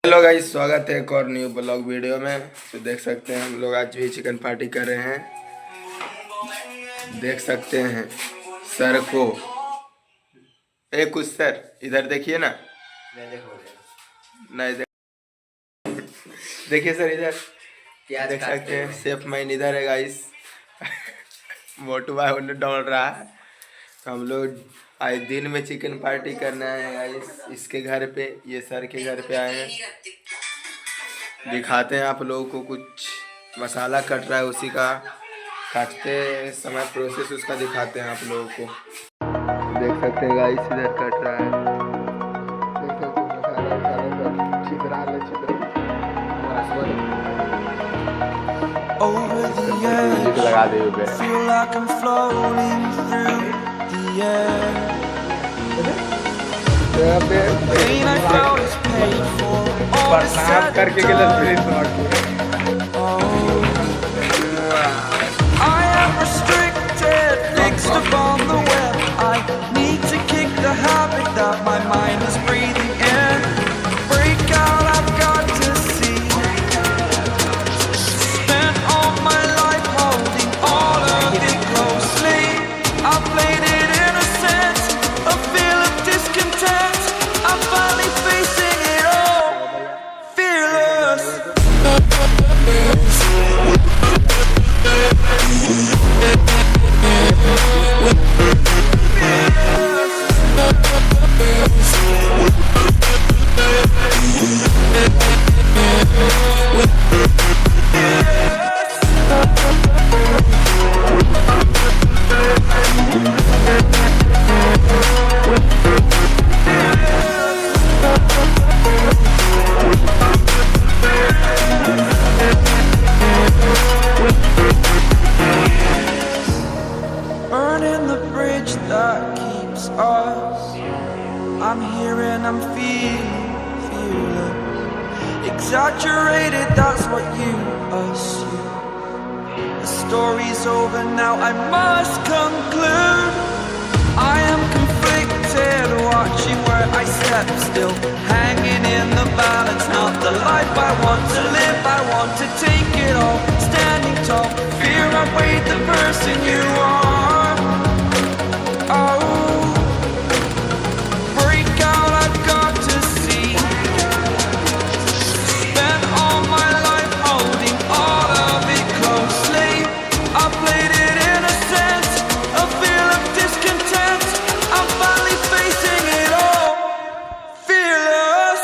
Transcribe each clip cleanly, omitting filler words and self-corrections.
Hello guys, स्वागत है एक और न्यू ब्लॉग वीडियो में। तो देख सकते हैं हम लोग आज भी चिकन पार्टी कर रहे हैं। देख सकते हैं सर को। कुछ सर इधर देखिए ना। नहीं देखिए सर इधर। क्या देख सकते हैं सेफ मैन इधर है गाइस। मोटू भाई उन्हें दौड़ रहा है। तो हम लोग आज दिन में चिकन पार्टी करना है गाइस। इसके घर पे, ये सर के घर पे आए हैं। दिखाते हैं आप लोगों को। कुछ मसाला कट रहा है, उसी का काटते समय प्रोसेस उसका दिखाते हैं आप लोगों को। देख सकते हैं गाइस इधर कट रहा है। देख सकते हैं मसाला छिद्रा ले लगा दे करके upon the web. I need to kick the habit that my mind is breathing in. Break out, I've got to see. Spent all my life holding all of it closely. I played it innocent, a feel of discontent. I'm finally facing it all, fearless. Burning the bridge that keeps us. I'm here and I'm feeling fearless. Exaggerated, that's what you assume. The story's over now, I must conclude. I am conflicted, watching where I step still, hanging in the balance. Not the life I want to live, I want to take it all. Standing tall, fear I weighed the person you are. Oh, break out, I've got to see. Spent all my life holding all of it closely. I played it innocent, a feel of discontent. I'm finally facing it all, fearless.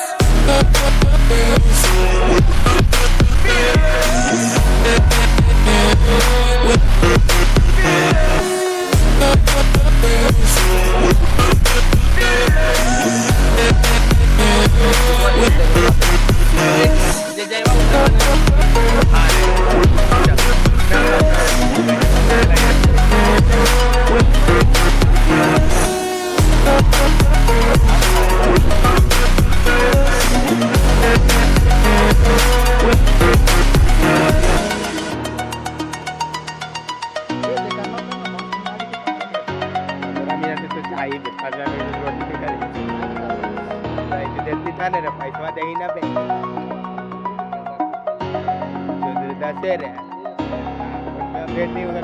पैसा दे ना पे बेटी उधर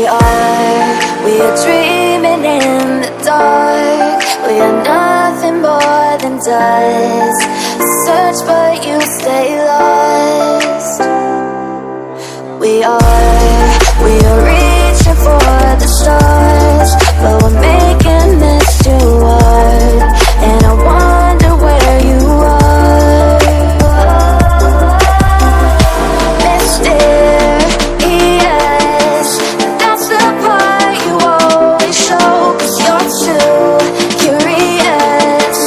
we are dreaming in the dark. We are nothing more than dust. Search but you stay lost. We are reaching for the stars, but we're making this too hard. And I wonder where you are. Mysterious, that's the part you always show. 'Cause you're too curious.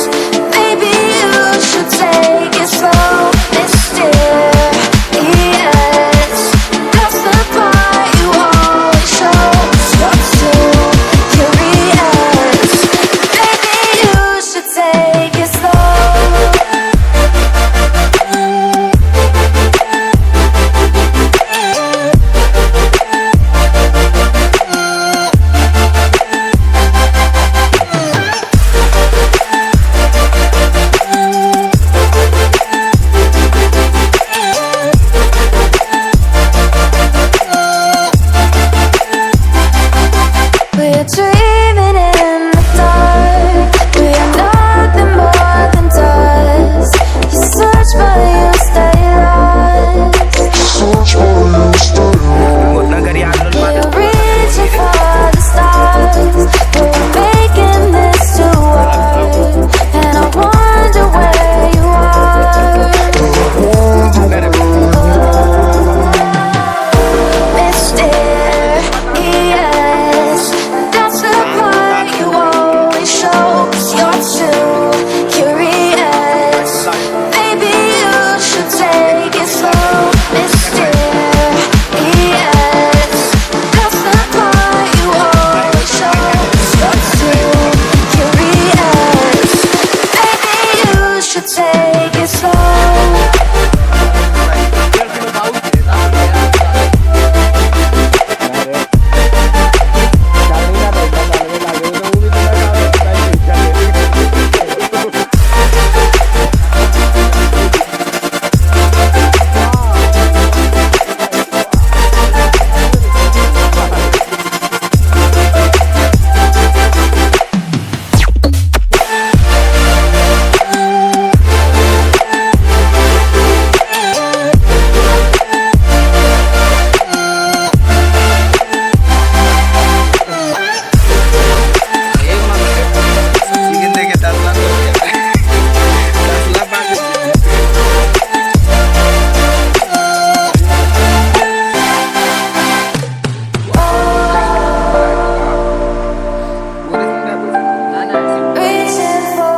Maybe you should take it slow. Mysterious, that's the part you always show. 'Cause you're too curious. Maybe you should take it slow. We're dreaming in the dark. We are nothing more than dust. You search but you stay lost. We're reaching for the stars, but we're making this too hard. And I wonder where you are. Mysterious, that's the part you always show. 'Cause you're too curious. Maybe you should take it slow. Mysterious, that's the part you always show. 'Cause you're too curious. Maybe you should take it slow. Reaching for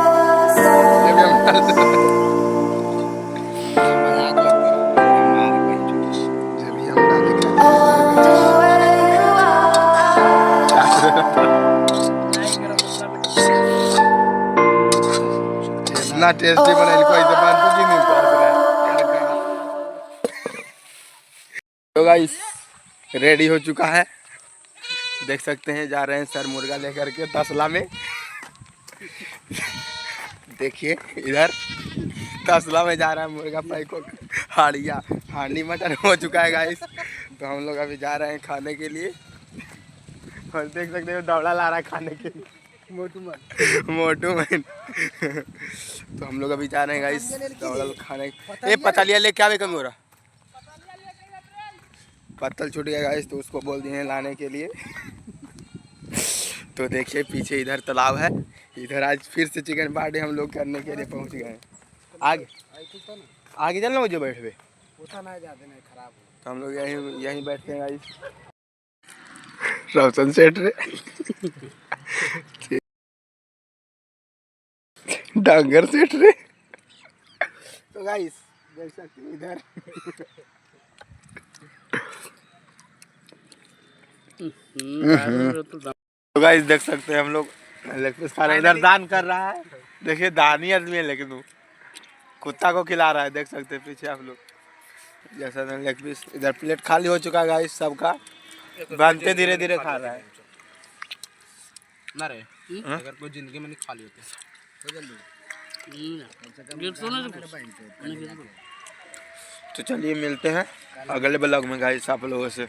इतना tasty बना इनको ऐसे बांधू की नहीं पड़ रहा है। तो गाइस रेडी हो चुका है, देख सकते हैं। जा रहे हैं सर मुर्गा लेकर के तसला में। देखिए इधर तसला में जा रहा है मुर्गा पैको हांडी मटन हो चुका है गाइस। तो हम लोग अभी जा रहे हैं खाने के लिए। और देख सकते हो दौड़ा ला रहा है खाने के लिए मोटू मैन। तो हम लोग अभी जा रहे हैं गाइस दौड़ा खाने। ए पतलिया ले क्या कमी हो रहा, पत्तल छूट गया गाइस, तो उसको बोल दिए हैं लाने के लिए। तो देखिए पीछे इधर तालाब है, इधर आज फिर से चिकन पार्टी हम लोग करने के लिए पहुंच गए हैं। आगे चलना मुझे बैठ पे, तो हम लोग यहीं बैठते हैं गाइस। रोशन सेठ रे डांगर सेठ रे। तो गाइस देख सकते हैं इधर तो गाइस देख सकते हैं हम लोग लेग पीस खा रहे हैं। इधर दान कर रहा है, देखिए दानी आदमी है लेकिन वो कुत्ता को खिला रहा है। देख सकते हैं पीछे आप लोग जैसा लेग पीस। इधर प्लेट खाली हो चुका है गाइस सबका, बनते धीरे धीरे खा रहा है ना रे। अगर कोई जिंदगी में नहीं खाली होते तो चलिए मिलते हैं अगले ब्लॉग में गाइस आप लोगों से।